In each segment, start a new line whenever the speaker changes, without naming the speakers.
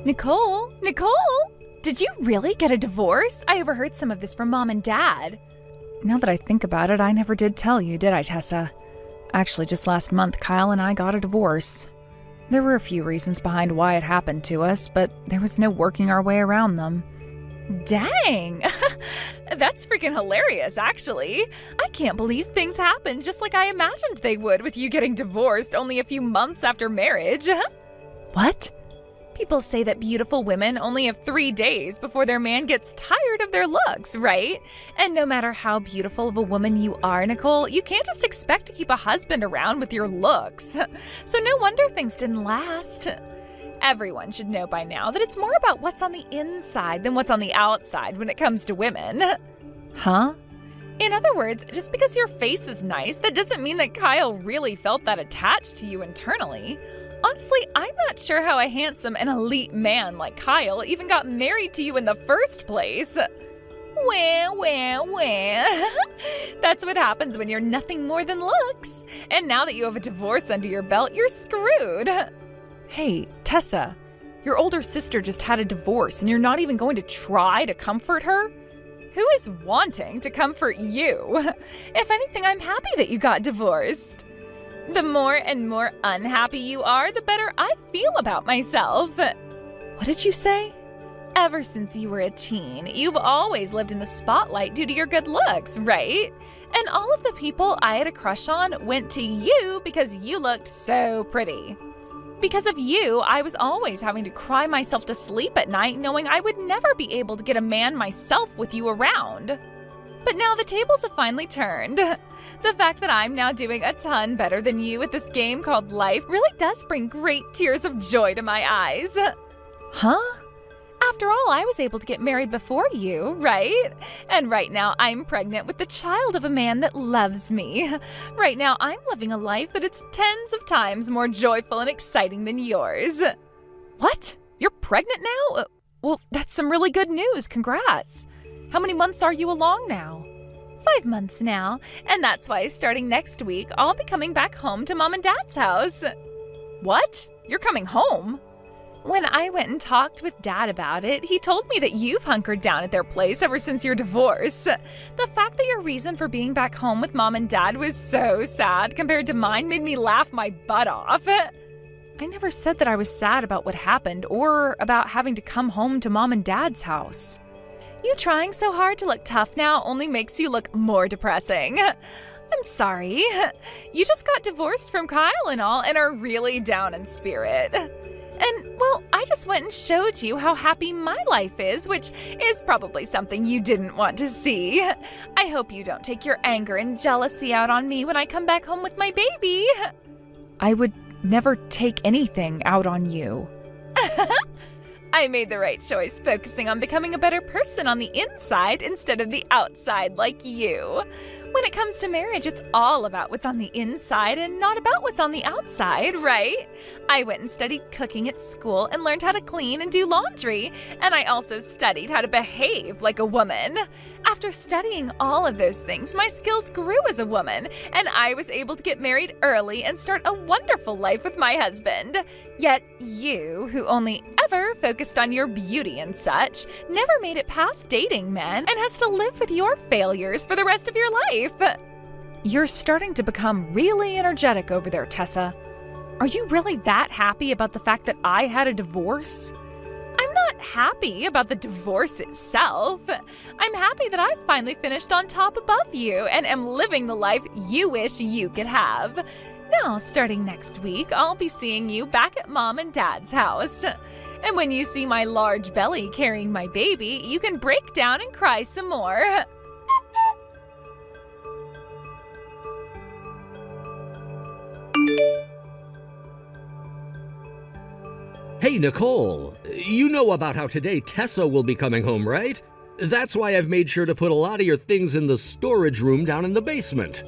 Nicole? Nicole? Did you really get a divorce? I overheard some of this from Mom and Dad. Now that I think about it, I never did tell you, did I, Tessa? Actually, just last month, Kyle and I got a divorce. There were a few reasons behind why it happened to us, but there was no working our way around them. Dang! That's freaking hilarious, actually. I can't believe things happened just like I imagined they would with you getting divorced only a few months after marriage. What? People say that beautiful women only have 3 days before their man gets tired of their looks, right? And no matter how beautiful of a woman you are, Nicole, you can't just expect to keep a husband around with your looks. So no wonder things didn't last. Everyone should know by now that it's more about what's on the inside than what's on the outside when it comes to women. Huh? In other words, just because your face is nice, that doesn't mean that Kyle really felt that attached to you internally. Honestly, I'm not sure how a handsome and elite man like Kyle even got married to you in the first place. Well. That's what happens when you're nothing more than looks. And now that you have a divorce under your belt, you're screwed. Hey, Tessa, your older sister just had a divorce and you're not even going to try to comfort her? Who is wanting to comfort you? If anything, I'm happy that you got divorced. The more and more unhappy you are, the better I feel about myself. What did you say? Ever since you were a teen, you've always lived in the spotlight due to your good looks, right? And all of the people I had a crush on went to you because you looked so pretty. Because of you, I was always having to cry myself to sleep at night knowing I would never be able to get a man myself with you around. But now the tables have finally turned. The fact that I'm now doing a ton better than you at this game called life really does bring great tears of joy to my eyes. Huh? After all, I was able to get married before you, right? And right now I'm pregnant with the child of a man that loves me. Right now I'm living a life that is tens of times more joyful and exciting than yours. What? You're pregnant now? Well, that's some really good news. Congrats. How many months are you along now? 5 months now, and that's why starting next week, I'll be coming back home to Mom and Dad's house. What? You're coming home? When I went and talked with Dad about it, he told me that you've hunkered down at their place ever since your divorce. The fact that your reason for being back home with Mom and Dad was so sad compared to mine made me laugh my butt off. I never said that I was sad about what happened or about having to come home to Mom and Dad's house. You trying so hard to look tough now only makes you look more depressing. I'm sorry. You just got divorced from Kyle and all and are really down in spirit. And, well, I just went and showed you how happy my life is, which is probably something you didn't want to see. I hope you don't take your anger and jealousy out on me when I come back home with my baby. I would never take anything out on you. I made the right choice, focusing on becoming a better person on the inside instead of the outside like you. When it comes to marriage, it's all about what's on the inside and not about what's on the outside, right? I went and studied cooking at school and learned how to clean and do laundry, and I also studied how to behave like a woman. After studying all of those things, my skills grew as a woman, and I was able to get married early and start a wonderful life with my husband. Yet you, who only ever focused on your beauty and such, never made it past dating men and has to live with your failures for the rest of your life. You're starting to become really energetic over there, Tessa. Are you really that happy about the fact that I had a divorce? I'm not happy about the divorce itself. I'm happy that I finally finished on top above you and am living the life you wish you could have. Now, starting next week, I'll be seeing you back at Mom and Dad's house. And when you see my large belly carrying my baby, you can break down and cry some more.
Hey, Nicole, you know about how today Tessa will be coming home, right? That's why I've made sure to put a lot of your things in the storage room down in the basement.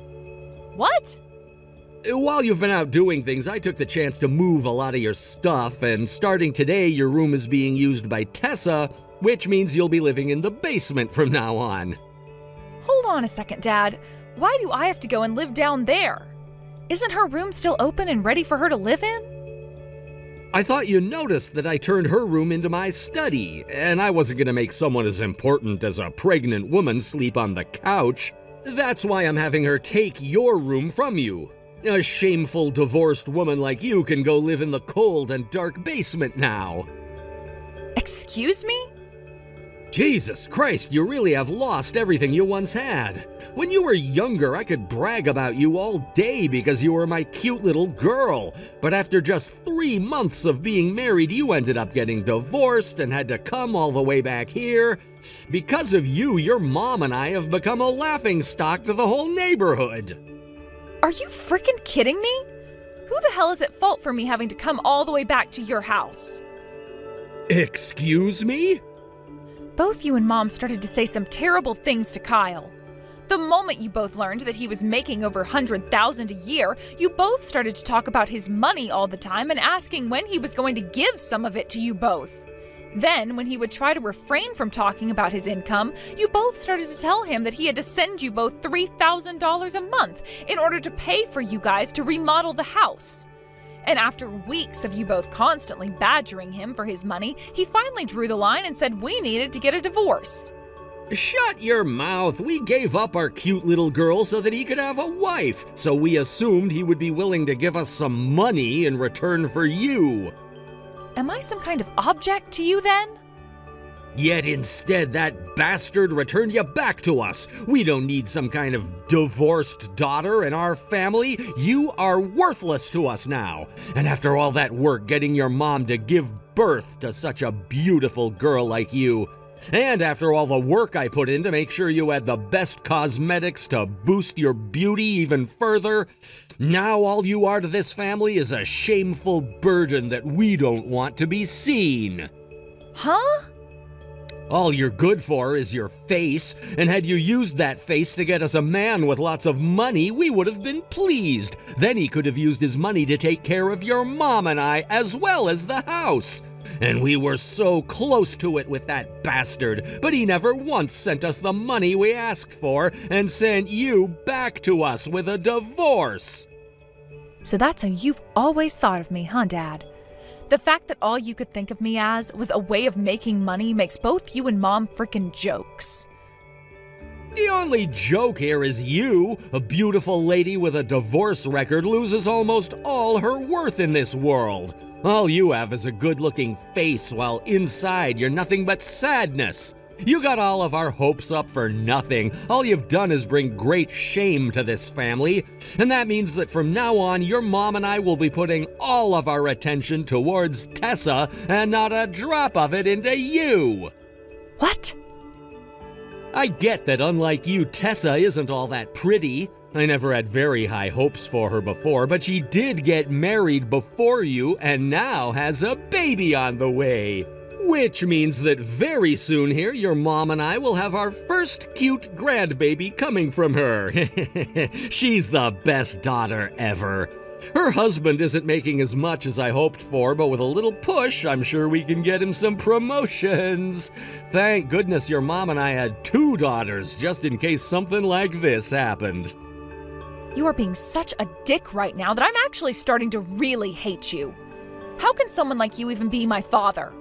What?
While you've been out doing things, I took the chance to move a lot of your stuff, and starting today, your room is being used by Tessa, which means you'll be living in the basement from now on.
Hold on a second, Dad. Why do I have to go and live down there? Isn't her room still open and ready for her to live in?
I thought you noticed that I turned her room into my study, and I wasn't gonna make someone as important as a pregnant woman sleep on the couch. That's why I'm having her take your room from you. A shameful divorced woman like you can go live in the cold and dark basement now.
Excuse me?
Jesus Christ, you really have lost everything you once had. When you were younger, I could brag about you all day because you were my cute little girl. But after just 3 months of being married, you ended up getting divorced and had to come all the way back here. Because of you, your mom and I have become a laughingstock to the whole neighborhood.
Are you freaking kidding me? Who the hell is at fault for me having to come all the way back to your house?
Excuse me?
Both you and Mom started to say some terrible things to Kyle. The moment you both learned that he was making over $100,000 a year, you both started to talk about his money all the time and asking when he was going to give some of it to you both. Then, when he would try to refrain from talking about his income, you both started to tell him that he had to send you both $3,000 a month in order to pay for you guys to remodel the house. And after weeks of you both constantly badgering him for his money, he finally drew the line and said we needed to get a divorce.
Shut your mouth. We gave up our cute little girl so that he could have a wife, so we assumed he would be willing to give us some money in return for you.
Am I some kind of object to you then?
Yet instead, that bastard returned you back to us. We don't need some kind of divorced daughter in our family. You are worthless to us now. And after all that work getting your mom to give birth to such a beautiful girl like you, and after all the work I put in to make sure you had the best cosmetics to boost your beauty even further, now all you are to this family is a shameful burden that we don't want to be seen.
Huh?
All you're good for is your face, and had you used that face to get us a man with lots of money, we would have been pleased. Then he could have used his money to take care of your mom and I, as well as the house. And we were so close to it with that bastard, but he never once sent us the money we asked for and sent you back to us with a divorce.
So that's how you've always thought of me, huh, Dad? The fact that all you could think of me as was a way of making money makes both you and Mom frickin' jokes.
The only joke here is you, a beautiful lady with a divorce record, loses almost all her worth in this world. All you have is a good-looking face, while inside you're nothing but sadness. You got all of our hopes up for nothing. All you've done is bring great shame to this family. And that means that from now on, your mom and I will be putting all of our attention towards Tessa and not a drop of it into you.
What?
I get that unlike you, Tessa isn't all that pretty. I never had very high hopes for her before, but she did get married before you and now has a baby on the way. Which means that very soon here, your mom and I will have our first cute grandbaby coming from her. She's the best daughter ever. Her husband isn't making as much as I hoped for, but with a little push, I'm sure we can get him some promotions. Thank goodness your mom and I had 2 daughters, just in case something like this happened.
You are being such a dick right now that I'm actually starting to really hate you. How can someone like you even be my father?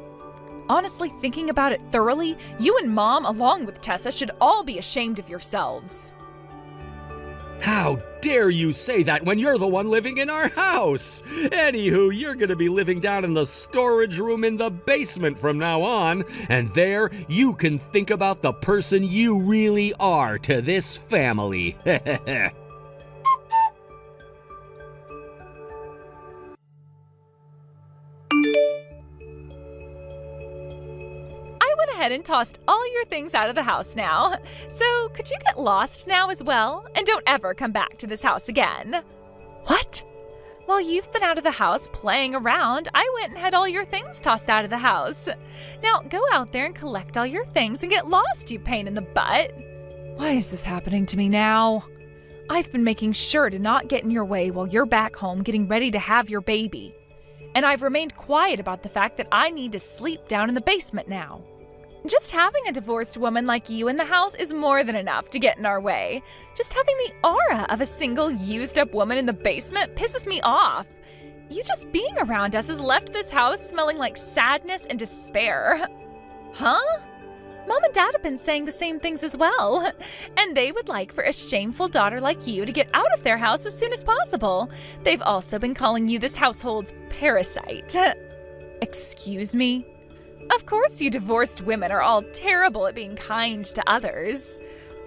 Honestly, thinking about it thoroughly, you and Mom, along with Tessa, should all be ashamed of yourselves.
How dare you say that when you're the one living in our house? Anywho, you're gonna be living down in the storage room in the basement from now on, and there you can think about the person you really are to this family.
Ahead and tossed all your things out of the house now. So could you get lost now as well? And don't ever come back to this house again. What? While you've been out of the house playing around, I went and had all your things tossed out of the house. Now go out there and collect all your things and get lost, you pain in the butt. Why is this happening to me now? I've been making sure to not get in your way while you're back home getting ready to have your baby. And I've remained quiet about the fact that I need to sleep down in the basement now. Just having a divorced woman like you in the house is more than enough to get in our way. Just having the aura of a single used-up woman in the basement pisses me off. You just being around us has left this house smelling like sadness and despair. Huh? Mom and Dad have been saying the same things as well. And they would like for a shameful daughter like you to get out of their house as soon as possible. They've also been calling you this household's parasite. Excuse me? Of course you divorced women are all terrible at being kind to others.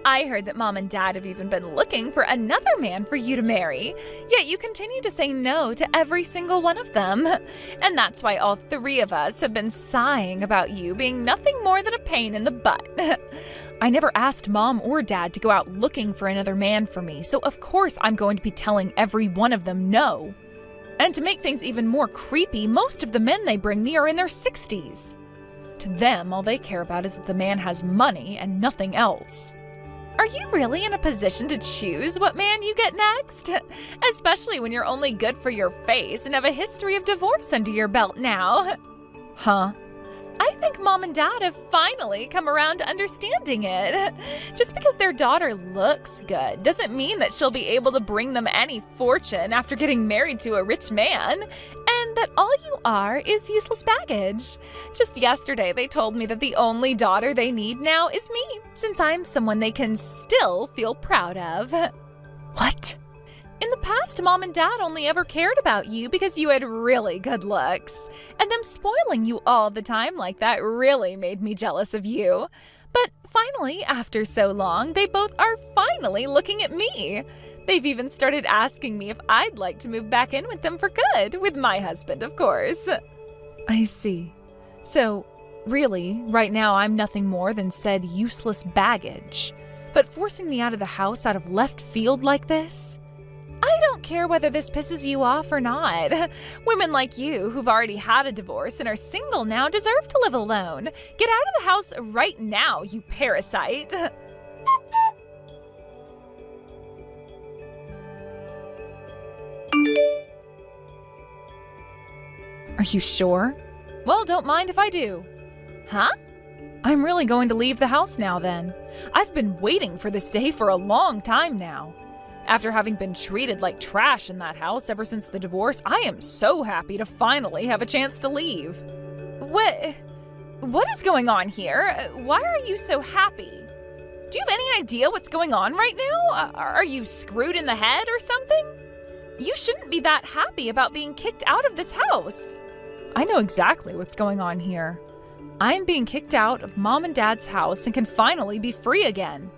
I heard that Mom and Dad have even been looking for another man for you to marry, yet you continue to say no to every single one of them. And that's why all three of us have been sighing about you being nothing more than a pain in the butt. I never asked Mom or Dad to go out looking for another man for me, so of course I'm going to be telling every one of them no. And to make things even more creepy, most of the men they bring me are in their 60s. To them, all they care about is that the man has money and nothing else. Are you really in a position to choose what man you get next? Especially when you're only good for your face and have a history of divorce under your belt now. Huh? I think Mom and Dad have finally come around to understanding it. Just because their daughter looks good doesn't mean that she'll be able to bring them any fortune after getting married to a rich man, and that all you are is useless baggage. Just yesterday, they told me that the only daughter they need now is me, since I'm someone they can still feel proud of. What? In the past, Mom and Dad only ever cared about you because you had really good looks, and them spoiling you all the time like that really made me jealous of you. But finally, after so long, they both are finally looking at me. They've even started asking me if I'd like to move back in with them for good, with my husband, of course. I see. So, really, right now I'm nothing more than said useless baggage. But forcing me out of the house out of left field like this? I don't care whether this pisses you off or not. Women like you, who've already had a divorce and are single now, deserve to live alone. Get out of the house right now, you parasite. Are you sure? Well, don't mind if I do. Huh? I'm really going to leave the house now then. I've been waiting for this day for a long time now. After having been treated like trash in that house ever since the divorce, I am so happy to finally have a chance to leave. What is going on here? Why are you so happy? Do you have any idea what's going on right now? Are you screwed in the head or something? You shouldn't be that happy about being kicked out of this house. I know exactly what's going on here. I'm being kicked out of Mom and Dad's house and can finally be free again.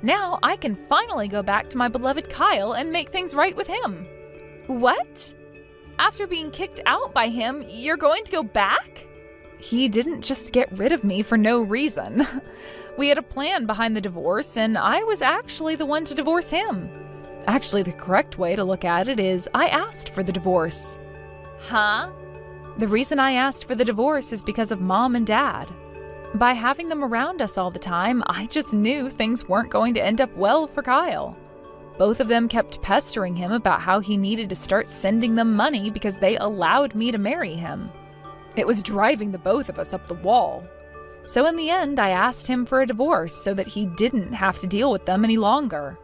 Now I can finally go back to my beloved Kyle and make things right with him. What? After being kicked out by him, you're going to go back? He didn't just get rid of me for no reason. We had a plan behind the divorce, and I was actually the one to divorce him. Actually, the correct way to look at it is I asked for the divorce. Huh? The reason I asked for the divorce is because of Mom and Dad. By having them around us all the time, I just knew things weren't going to end up well for Kyle. Both of them kept pestering him about how he needed to start sending them money because they allowed me to marry him. It was driving the both of us up the wall. So in the end, I asked him for a divorce so that he didn't have to deal with them any longer.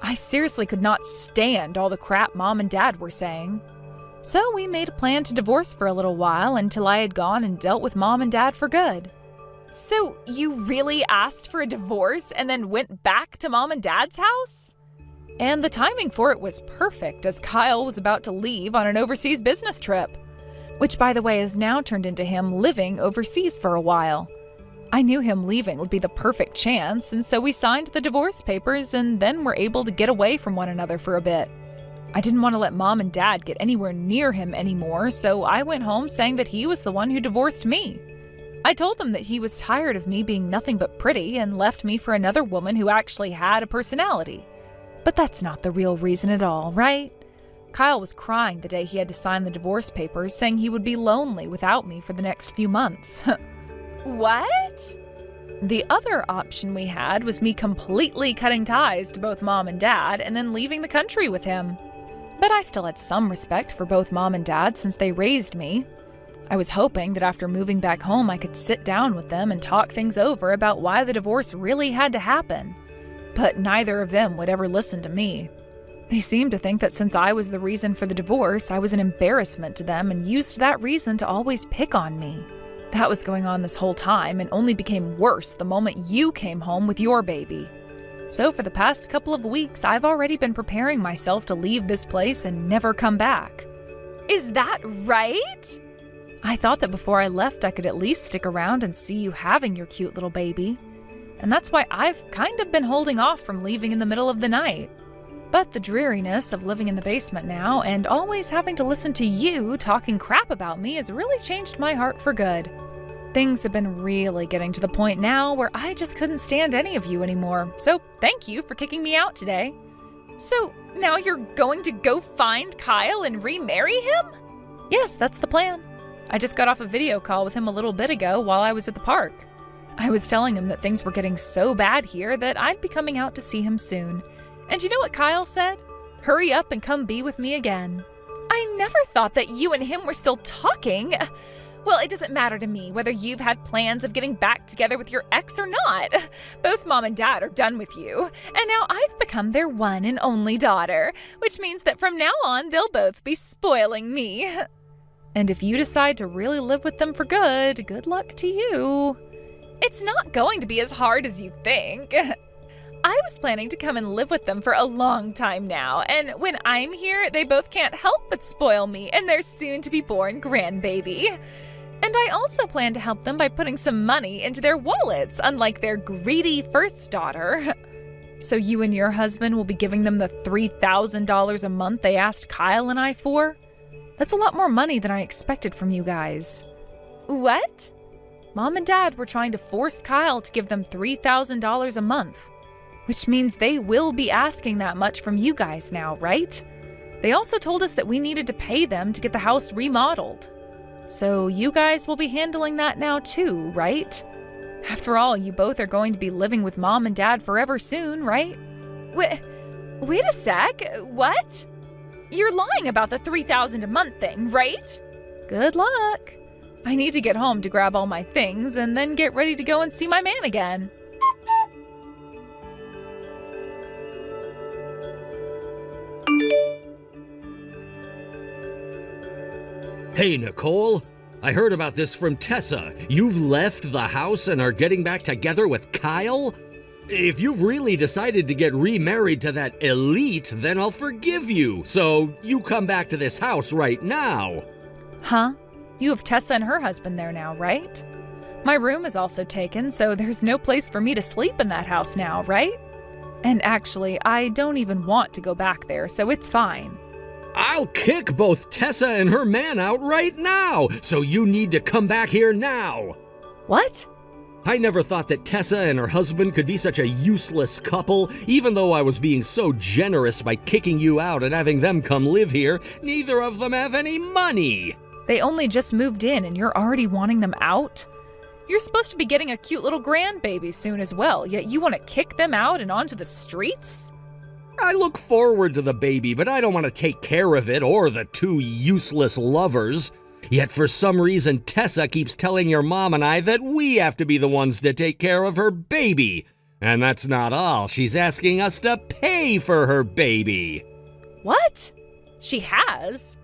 I seriously could not stand all the crap Mom and Dad were saying. So we made a plan to divorce for a little while until I had gone and dealt with Mom and Dad for good. So you really asked for a divorce and then went back to Mom and Dad's house? And the timing for it was perfect, as Kyle was about to leave on an overseas business trip, which, by the way, has now turned into him living overseas for a while. I knew him leaving would be the perfect chance, and so we signed the divorce papers and then were able to get away from one another for a bit. I didn't want to let Mom and Dad get anywhere near him anymore, so I went home saying that he was the one who divorced me. I told them that he was tired of me being nothing but pretty and left me for another woman who actually had a personality. But that's not the real reason at all, right? Kyle was crying the day he had to sign the divorce papers, saying he would be lonely without me for the next few months. What? The other option we had was me completely cutting ties to both Mom and Dad and then leaving the country with him. But I still had some respect for both Mom and Dad since they raised me. I was hoping that after moving back home I could sit down with them and talk things over about why the divorce really had to happen. But neither of them would ever listen to me. They seemed to think that since I was the reason for the divorce, I was an embarrassment to them and used that reason to always pick on me. That was going on this whole time and only became worse the moment you came home with your baby. So for the past couple of weeks, I've already been preparing myself to leave this place and never come back.
Is that right?
I thought that before I left, I could at least stick around and see you having your cute little baby. And that's why I've kind of been holding off from leaving in the middle of the night. But the dreariness of living in the basement now and always having to listen to you talking crap about me has really changed my heart for good. Things have been really getting to the point now where I just couldn't stand any of you anymore, so thank you for kicking me out today.
So now you're going to go find Kyle and remarry him?
Yes, that's the plan. I just got off a video call with him a little bit ago while I was at the park. I was telling him that things were getting so bad here that I'd be coming out to see him soon. And you know what Kyle said? Hurry up and come be with me again.
I never thought that you and him were still talking. Well, it doesn't matter to me whether you've had plans of getting back together with your ex or not. Both Mom and Dad are done with you, and now I've become their one and only daughter, which means that from now on, they'll both be spoiling me.
And if you decide to really live with them for good, good luck to you.
It's not going to be as hard as you think. I was planning to come and live with them for a long time now, and when I'm here, they both can't help but spoil me and their soon-to-be-born grandbaby. And I also plan to help them by putting some money into their wallets, unlike their greedy first daughter.
So you and your husband will be giving them the $3,000 a month they asked Kyle and I for? That's a lot more money than I expected from you guys.
What?
Mom and Dad were trying to force Kyle to give them $3,000 a month. Which means they will be asking that much from you guys now, right? They also told us that we needed to pay them to get the house remodeled. So you guys will be handling that now too, right? After all, you both are going to be living with Mom and Dad forever soon, right?
Wait a sec, what? You're lying about the $3,000 a month thing, right?
Good luck. I need to get home to grab all my things and then get ready to go and see my man again.
Hey, Nicole. I heard about this from Tessa. You've left the house and are getting back together with Kyle? If you've really decided to get remarried to that elite, then I'll forgive you. So you come back to this house right now.
Huh? You have Tessa and her husband there now, right? My room is also taken, so there's no place for me to sleep in that house now, right? And actually, I don't even want to go back there, so it's fine.
I'll kick both Tessa and her man out right now, so you need to come back here now.
What?
I never thought that Tessa and her husband could be such a useless couple. Even though I was being so generous by kicking you out and having them come live here, neither of them have any money.
They only just moved in and you're already wanting them out? You're supposed to be getting a cute little grandbaby soon as well, yet you want to kick them out and onto the streets?
I look forward to the baby, but I don't want to take care of it or the two useless lovers. Yet for some reason, Tessa keeps telling your mom and I that we have to be the ones to take care of her baby. And that's not all. She's asking us to pay for her baby.
What? She has?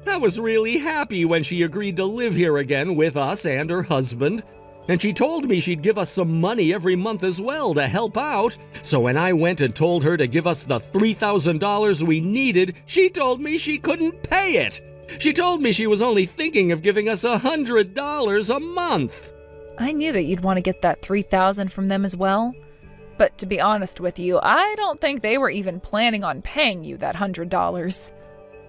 I was really happy when she agreed to live here again with us and her husband. And she told me she'd give us some money every month as well to help out. So when I went and told her to give us the $3,000 we needed, she told me she couldn't pay it. She told me she was only thinking of giving us $100 a month.
I knew that you'd want to get that $3,000 from them as well. But to be honest with you, I don't think they were even planning on paying you that $100.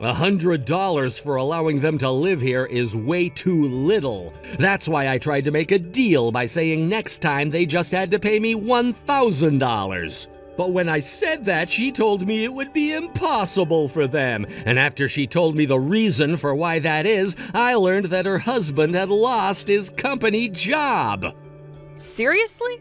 $100 for allowing them to live here is way too little. That's why I tried to make a deal by saying next time they just had to pay me $1,000. But when I said that, she told me it would be impossible for them. And after she told me the reason for why that is, I learned that her husband had lost his company job.
Seriously?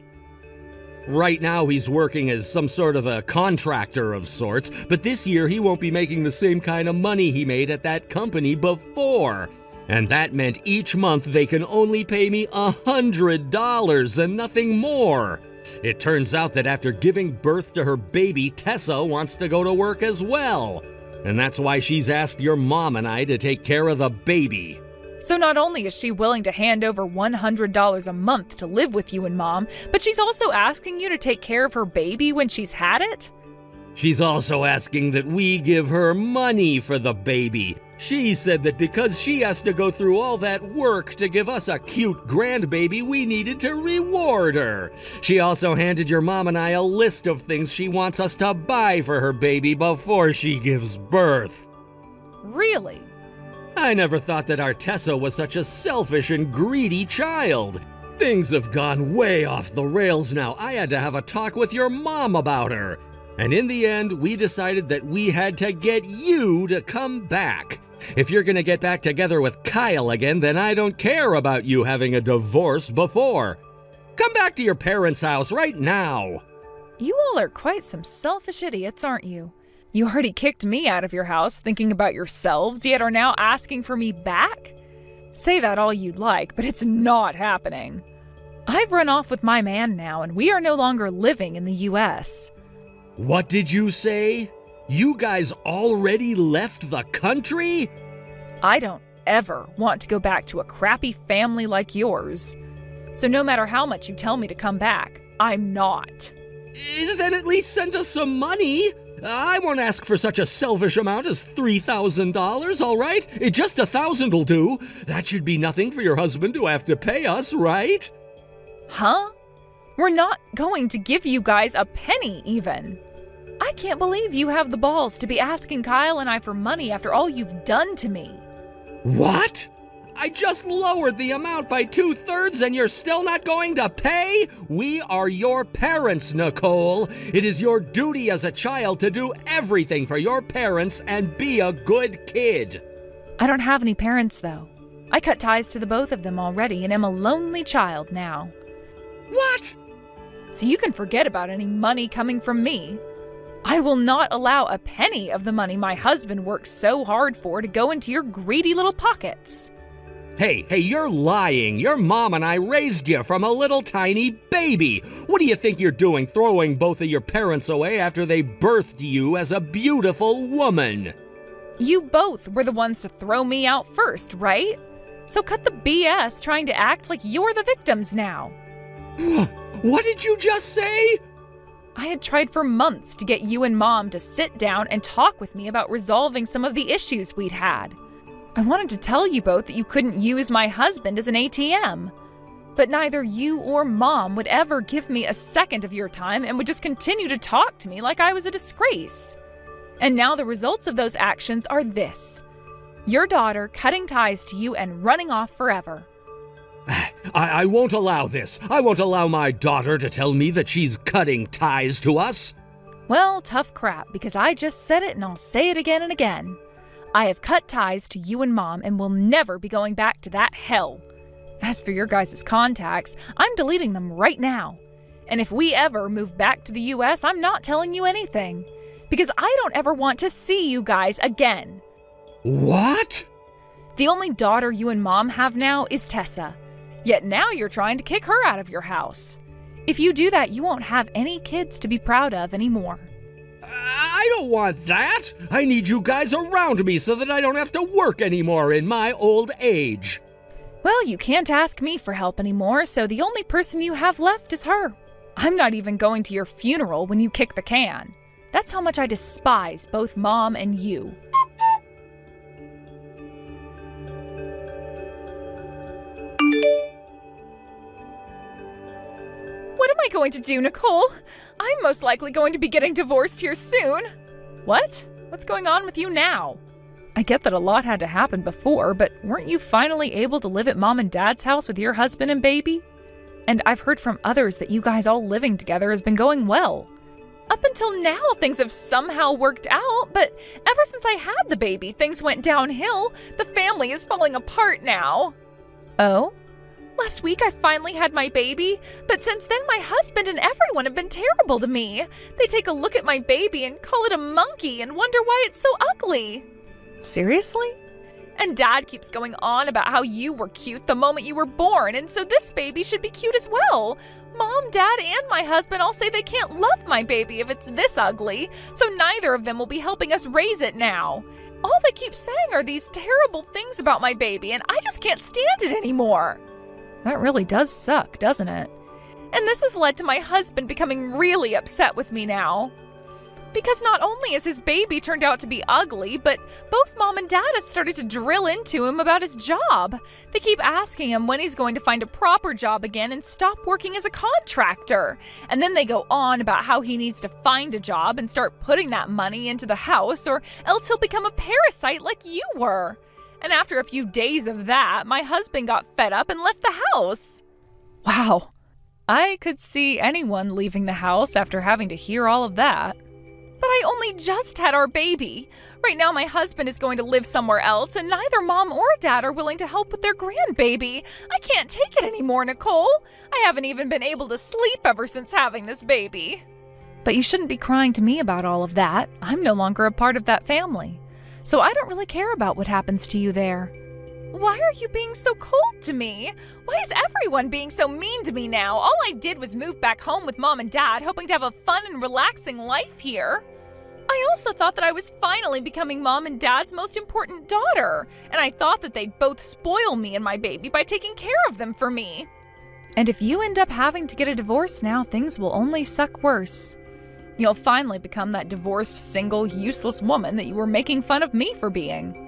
Right now he's working as some sort of a contractor of sorts, but this year he won't be making the same kind of money he made at that company before. And that meant each month they can only pay me $100 and nothing more. It turns out that after giving birth to her baby, Tessa wants to go to work as well. And that's why she's asked your mom and I to take care of the baby.
So not only is she willing to hand over $100 a month to live with you and Mom, but she's also asking you to take care of her baby when she's had it?
She's also asking that we give her money for the baby. She said that because she has to go through all that work to give us a cute grandbaby, we needed to reward her. She also handed your mom and I a list of things she wants us to buy for her baby before she gives birth.
Really?
I never thought that our Tessa was such a selfish and greedy child. Things have gone way off the rails now. I had to have a talk with your mom about her. And in the end, we decided that we had to get you to come back. If you're gonna get back together with Kyle again, then I don't care about you having a divorce before. Come back to your parents' house right now.
You all are quite some selfish idiots, aren't you? You already kicked me out of your house thinking about yourselves, yet are now asking for me back? Say that all you'd like, but it's not happening. I've run off with my man now, and we are no longer living in the US.
What did you say? You guys already left the country?
I don't ever want to go back to a crappy family like yours. So no matter how much you tell me to come back, I'm not.
Then at least send us some money. I won't ask for such a selfish amount as $3,000, all right? Just $1,000 will do. That should be nothing for your husband to have to pay us, right?
Huh? We're not going to give you guys a penny even. I can't believe you have the balls to be asking Kyle and I for money after all you've done to me.
What? I just lowered the amount by 2/3 and you're still not going to pay? We are your parents, Nicole. It is your duty as a child to do everything for your parents and be a good kid.
I don't have any parents, though. I cut ties to the both of them already and am a lonely child now.
What?
So you can forget about any money coming from me. I will not allow a penny of the money my husband works so hard for to go into your greedy little pockets.
Hey, you're lying. Your mom and I raised you from a little tiny baby. What do you think you're doing, throwing both of your parents away after they birthed you as a beautiful woman?
You both were the ones to throw me out first, right? So cut the BS trying to act like you're the victims now.
What did you just say?
I had tried for months to get you and Mom to sit down and talk with me about resolving some of the issues we'd had. I wanted to tell you both that you couldn't use my husband as an ATM. But neither you or Mom would ever give me a second of your time and would just continue to talk to me like I was a disgrace. And now the results of those actions are this: your daughter cutting ties to you and running off forever.
I won't allow this. I won't allow my daughter to tell me that she's cutting ties to us.
Well, tough crap, because I just said it and I'll say it again and again. I have cut ties to you and Mom and will never be going back to that hell. As for your guys' contacts, I'm deleting them right now. And if we ever move back to the US, I'm not telling you anything. Because I don't ever want to see you guys again.
What?
The only daughter you and Mom have now is Tessa. Yet now you're trying to kick her out of your house. If you do that, you won't have any kids to be proud of anymore.
I don't want that. I need you guys around me so that I don't have to work anymore in my old age.
Well, you can't ask me for help anymore, so the only person you have left is her. I'm not even going to your funeral when you kick the can. That's how much I despise both Mom and you. What am I going to do, Nicole? I'm most likely going to be getting divorced here soon. What? What's going on with you now? I get that a lot had to happen before, but weren't you finally able to live at Mom and Dad's house with your husband and baby? And I've heard from others that you guys all living together has been going well. Up until now, things have somehow worked out, but ever since I had the baby, things went downhill. The family is falling apart now. Oh? Last week I finally had my baby, but since then my husband and everyone have been terrible to me. They take a look at my baby and call it a monkey and wonder why it's so ugly. Seriously? And Dad keeps going on about how you were cute the moment you were born, and so this baby should be cute as well. Mom, Dad, and my husband all say they can't love my baby if it's this ugly, so neither of them will be helping us raise it now. All they keep saying are these terrible things about my baby, and I just can't stand it anymore.
That really does suck, doesn't it?
And this has led to my husband becoming really upset with me now. Because not only has his baby turned out to be ugly, but both Mom and Dad have started to drill into him about his job. They keep asking him when he's going to find a proper job again and stop working as a contractor. And then they go on about how he needs to find a job and start putting that money into the house, or else he'll become a parasite like you were. And after a few days of that, my husband got fed up and left the house.
Wow. I could see anyone leaving the house after having to hear all of that.
But I only just had our baby. Right now my husband is going to live somewhere else, and neither Mom or Dad are willing to help with their grandbaby. I can't take it anymore, Nicole. I haven't even been able to sleep ever since having this baby.
But you shouldn't be crying to me about all of that. I'm no longer a part of that family. So I don't really care about what happens to you there.
Why are you being so cold to me? Why is everyone being so mean to me now? All I did was move back home with Mom and Dad, hoping to have a fun and relaxing life here. I also thought that I was finally becoming Mom and Dad's most important daughter, and I thought that they'd both spoil me and my baby by taking care of them for me.
And if you end up having to get a divorce now, things will only suck worse. You'll finally become that divorced, single, useless woman that you were making fun of me for being.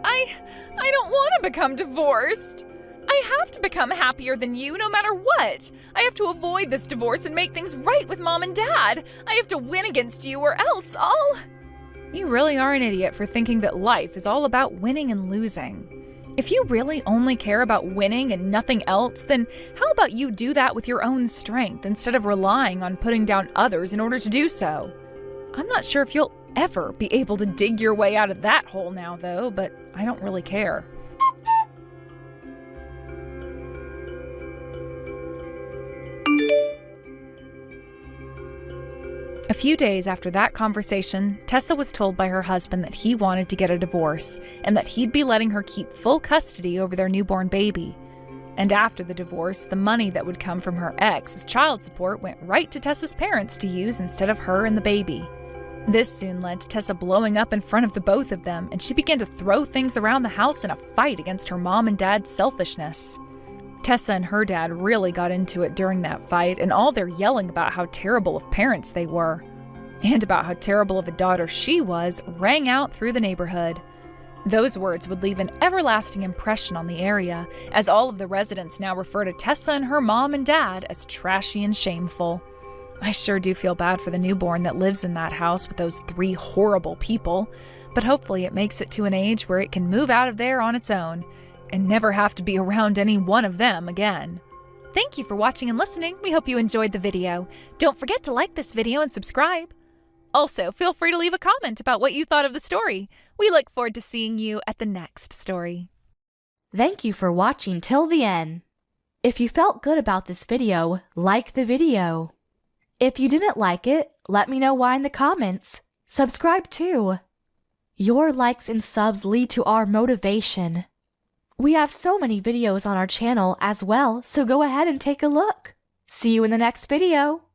I don't want to become divorced. I have to become happier than you no matter what. I have to avoid this divorce and make things right with Mom and Dad. I have to win against you or else I'll...
You really are an idiot for thinking that life is all about winning and losing. If you really only care about winning and nothing else, then how about you do that with your own strength instead of relying on putting down others in order to do so? I'm not sure if you'll ever be able to dig your way out of that hole now, though, but I don't really care. A few days after that conversation, Tessa was told by her husband that he wanted to get a divorce and that he'd be letting her keep full custody over their newborn baby. And after the divorce, the money that would come from her ex as child support went right to Tessa's parents to use instead of her and the baby. This soon led to Tessa blowing up in front of the both of them, and she began to throw things around the house in a fight against her mom and dad's selfishness. Tessa and her dad really got into it during that fight, and all their yelling about how terrible of parents they were, and about how terrible of a daughter she was, rang out through the neighborhood. Those words would leave an everlasting impression on the area, as all of the residents now refer to Tessa and her mom and dad as trashy and shameful. I sure do feel bad for the newborn that lives in that house with those 3 horrible people, but hopefully it makes it to an age where it can move out of there on its own and never have to be around any one of them again. Thank you for watching and listening. We hope you enjoyed the video. Don't forget to like this video and subscribe. Also, feel free to leave a comment about what you thought of the story. We look forward to seeing you at the next story.
Thank you for watching till the end. If you felt good about this video, like the video. If you didn't like it, let me know why in the comments. Subscribe too. Your likes and subs lead to our motivation. We have so many videos on our channel as well, so go ahead and take a look. See you in the next video.